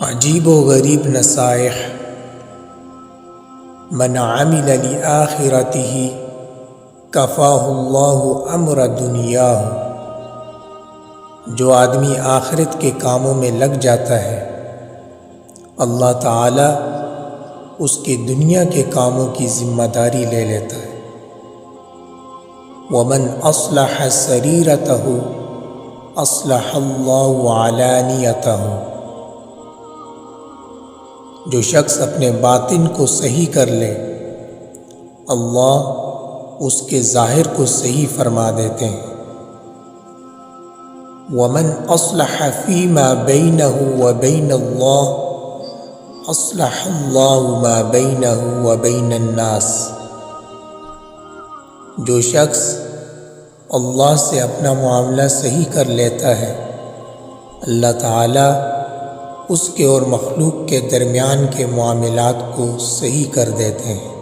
عجیب و غریب نصائح۔ من عمل لآخرته کفاہ اللہ امر دنیاہ۔ جو آدمی آخرت کے کاموں میں لگ جاتا ہے اللہ تعالی اس کے دنیا کے کاموں کی ذمہ داری لے لیتا ہے۔ ومن اصلح سریرتہ اصلح اللہ علانیتہ۔ جو شخص اپنے باطن کو صحیح کر لے اللہ اس کے ظاہر کو صحیح فرما دیتے ہیں۔ ومن اصلح فیما بینہ وبین اللہ اصلح اللہ ما بینہ وبین الناس۔ جو شخص اللہ سے اپنا معاملہ صحیح کر لیتا ہے اللہ تعالی اس کے اور مخلوق کے درمیان کے معاملات کو صحیح کر دیتے ہیں۔